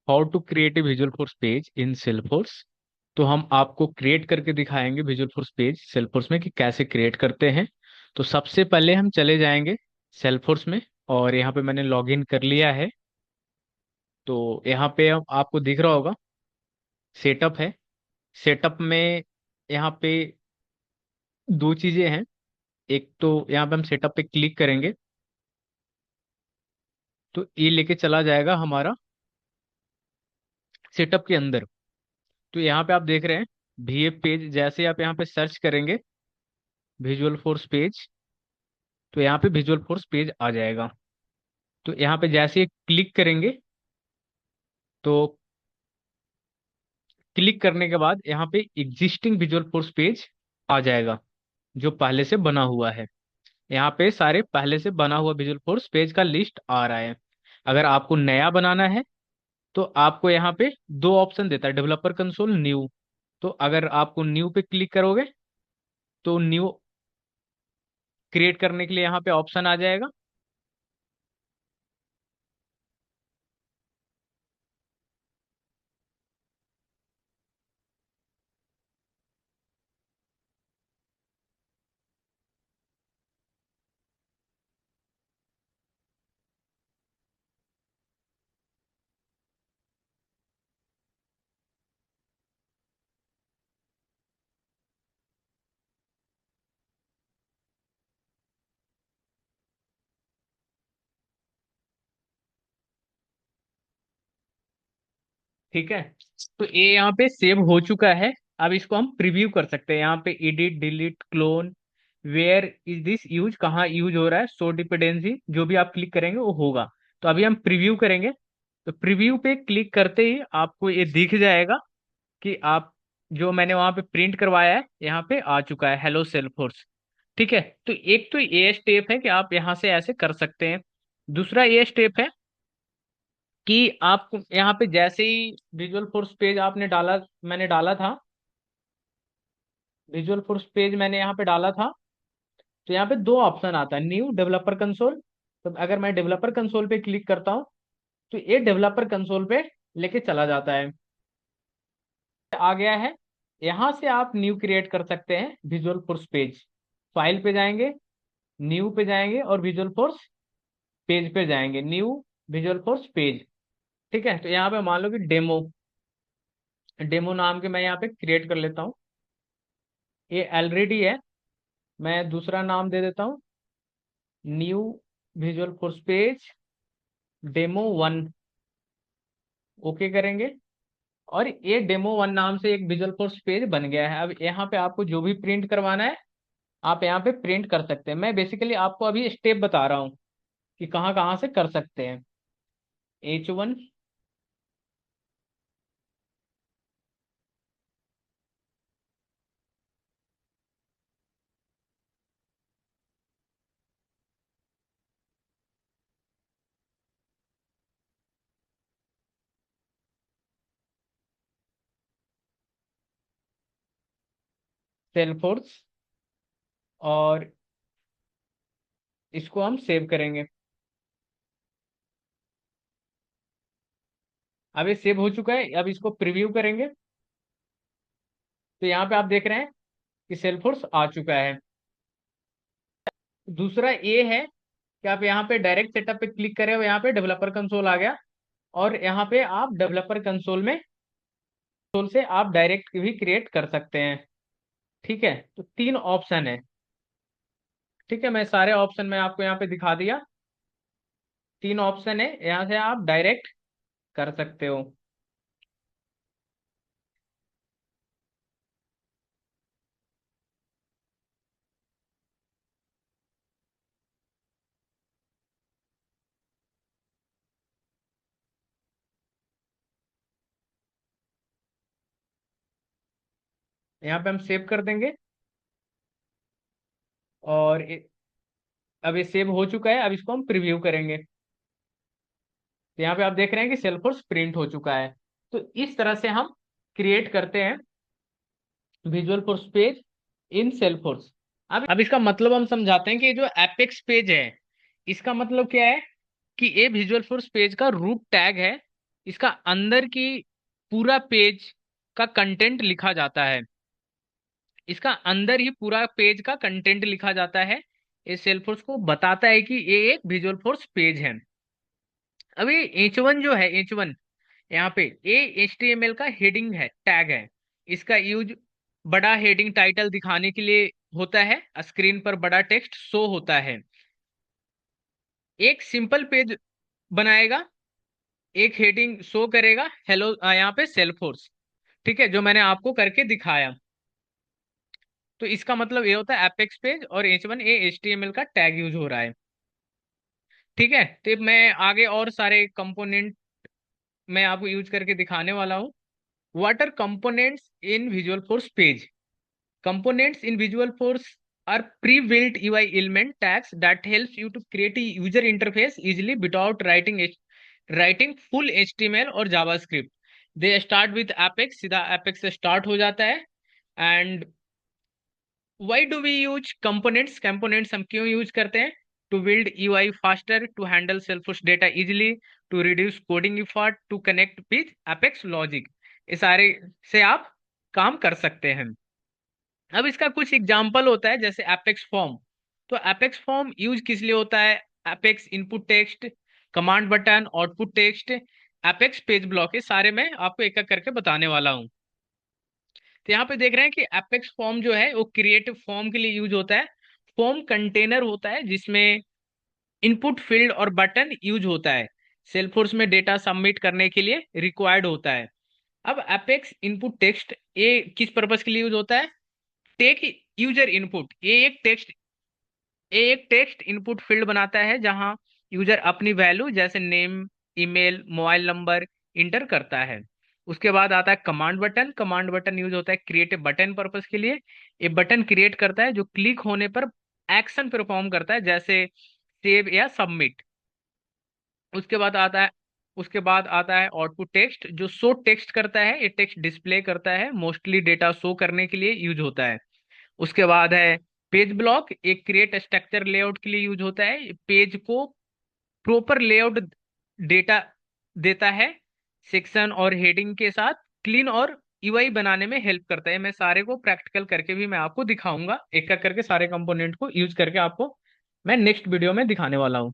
How to create a visual force page in Salesforce. तो हम आपको क्रिएट करके दिखाएंगे विजुअल फोर्स पेज सेलफोर्स में कि कैसे क्रिएट करते हैं। तो सबसे पहले हम चले जाएंगे सेलफोर्स में, और यहाँ पे मैंने लॉगिन कर लिया है। तो यहाँ पे आपको दिख रहा होगा सेटअप है। सेटअप में यहाँ पे दो चीजें हैं। एक तो यहाँ पे हम सेटअप पे क्लिक करेंगे तो ये लेके चला जाएगा हमारा सेटअप के अंदर। तो यहाँ पे आप देख रहे हैं VF पेज, जैसे आप यहाँ पे सर्च करेंगे विजुअल फोर्स पेज, तो यहाँ पे विजुअल फोर्स पेज आ जाएगा। तो यहाँ पे जैसे ही क्लिक करेंगे तो क्लिक करने के बाद यहाँ पे एग्जिस्टिंग विजुअल फोर्स पेज आ जाएगा जो पहले से बना हुआ है। यहाँ पे सारे पहले से बना हुआ विजुअल फोर्स पेज का लिस्ट आ रहा है। अगर आपको नया बनाना है तो आपको यहाँ पे दो ऑप्शन देता है, डेवलपर कंसोल, न्यू। तो अगर आपको न्यू पे क्लिक करोगे तो न्यू क्रिएट करने के लिए यहाँ पे ऑप्शन आ जाएगा। ठीक है, तो ये यहाँ पे सेव हो चुका है। अब इसको हम प्रीव्यू कर सकते हैं। यहाँ पे edit, delete, clone, where is this use, कहाँ यूज हो रहा है, शो डिपेंडेंसी, जो भी आप क्लिक करेंगे वो होगा। तो अभी हम प्रीव्यू करेंगे। तो प्रीव्यू पे क्लिक करते ही आपको ये दिख जाएगा कि आप जो मैंने वहां पे प्रिंट करवाया है यहाँ पे आ चुका है, हेलो सेल्फोर्स। ठीक है, तो एक तो ये स्टेप है कि आप यहाँ से ऐसे कर सकते हैं। दूसरा ये स्टेप है कि आप यहाँ पे जैसे ही विजुअल फोर्स पेज आपने डाला, मैंने डाला था, विजुअल फोर्स पेज मैंने यहाँ पे डाला था, तो यहाँ पे दो ऑप्शन आता है, न्यू, डेवलपर कंसोल। तो अगर मैं डेवलपर कंसोल पे क्लिक करता हूँ तो ये डेवलपर कंसोल पे लेके चला जाता है, आ गया है। यहाँ से आप न्यू क्रिएट कर सकते हैं विजुअल फोर्स पेज। फाइल पे जाएंगे, न्यू पे जाएंगे और विजुअल फोर्स पेज पे जाएंगे, न्यू विजुअल फोर्स पेज। ठीक है, तो यहाँ पे मान लो कि डेमो, डेमो नाम के मैं यहाँ पे क्रिएट कर लेता हूँ। ये ऑलरेडी है, मैं दूसरा नाम दे देता हूँ, new visual force page demo 1। Okay करेंगे और ये डेमो 1 नाम से एक विजुअल फोर्स पेज बन गया है। अब यहाँ पे आपको जो भी प्रिंट करवाना है आप यहाँ पे प्रिंट कर सकते हैं। मैं बेसिकली आपको अभी स्टेप बता रहा हूँ कि कहाँ कहाँ से कर सकते हैं। H1, सेलफोर्स, और इसको हम सेव करेंगे। अब ये सेव हो चुका है, अब इसको प्रीव्यू करेंगे। तो यहाँ पे आप देख रहे हैं कि सेलफोर्स आ चुका है। दूसरा ये है कि आप यहाँ पे डायरेक्ट सेटअप पे क्लिक करें, यहाँ पे डेवलपर कंसोल आ गया, और यहाँ पे आप डेवलपर कंसोल में कंसोल से आप डायरेक्ट भी क्रिएट कर सकते हैं। ठीक है, तो तीन ऑप्शन है। ठीक है, मैं सारे ऑप्शन में आपको यहाँ पे दिखा दिया। तीन ऑप्शन है, यहाँ से आप डायरेक्ट कर सकते हो। यहाँ पे हम सेव कर देंगे, और अब ये सेव हो चुका है। अब इसको हम प्रीव्यू करेंगे। तो यहाँ पे आप देख रहे हैं कि सेलफोर्स प्रिंट हो चुका है। तो इस तरह से हम क्रिएट करते हैं विजुअल फोर्स पेज इन सेलफोर्स। अब इसका मतलब हम समझाते हैं कि जो एपेक्स पेज है इसका मतलब क्या है कि ये विजुअल फोर्स पेज का रूट टैग है। इसका अंदर की पूरा पेज का कंटेंट लिखा जाता है। इसका अंदर ही पूरा पेज का कंटेंट लिखा जाता है। ये सेल्सफोर्स को बताता है कि ये एक विजुअल फोर्स पेज है। अभी H1 जो है, H1 यहाँ पे ये HTML का हेडिंग है, टैग है। इसका यूज बड़ा हेडिंग टाइटल दिखाने के लिए होता है। स्क्रीन पर बड़ा टेक्स्ट शो होता है। एक सिंपल पेज बनाएगा, एक हेडिंग शो करेगा, हेलो यहाँ पे सेल्सफोर्स, ठीक है, जो मैंने आपको करके दिखाया। तो इसका मतलब ये होता है एपेक्स पेज और H1 ये HTML का टैग यूज हो रहा है। ठीक है, तो मैं आगे और सारे कंपोनेंट मैं आपको यूज करके दिखाने वाला हूँ। What are components in visual force page? Components in Visual Force are pre-built UI element tags that helps you to create a user interface easily without writing full HTML और JavaScript. They start with Apex, सीधा Apex से start हो जाता है। And why do we use components? Components हम क्यों use करते हैं? To build UI faster, to handle Salesforce data easily, to reduce coding effort, to connect with Apex logic. इस सारे से आप काम कर सकते हैं। अब इसका कुछ एग्जाम्पल होता है, जैसे एपेक्स फॉर्म। तो एपेक्स फॉर्म यूज किस लिए होता है? Apex input text, command button, output text, apex page block, ये सारे मैं आपको एक एक करके बताने वाला हूँ। तो यहाँ पे देख रहे हैं कि एपेक्स फॉर्म जो है वो क्रिएटिव फॉर्म के लिए यूज होता है। फॉर्म कंटेनर होता है जिसमें इनपुट फील्ड और बटन यूज होता है। सेल्सफोर्स में डेटा सबमिट करने के लिए रिक्वायर्ड होता है। अब एपेक्स इनपुट टेक्स्ट ये किस पर्पज के लिए यूज होता है? टेक यूजर इनपुट, ये एक टेक्स्ट इनपुट फील्ड बनाता है जहां यूजर अपनी वैल्यू जैसे name, email, mobile number inter करता है। उसके बाद आता है command button. Command button use होता है क्रिएट ए बटन पर्पस के लिए। ये बटन क्रिएट करता है जो क्लिक होने पर एक्शन परफॉर्म करता है, जैसे सेव या सबमिट। उसके बाद आता है उसके बाद आता है आउटपुट टेक्स्ट, जो शो टेक्स्ट करता है। ये टेक्स्ट डिस्प्ले करता है, मोस्टली डेटा शो करने के लिए यूज होता है। उसके बाद है पेज ब्लॉक, एक क्रिएट स्ट्रक्चर लेआउट के लिए यूज होता है। पेज को प्रॉपर लेआउट डेटा देता है, सेक्शन और हेडिंग के साथ क्लीन और यूआई बनाने में हेल्प करता है। मैं सारे को प्रैक्टिकल करके भी मैं आपको दिखाऊंगा, एक एक करके सारे कंपोनेंट को यूज करके आपको मैं नेक्स्ट वीडियो में दिखाने वाला हूँ।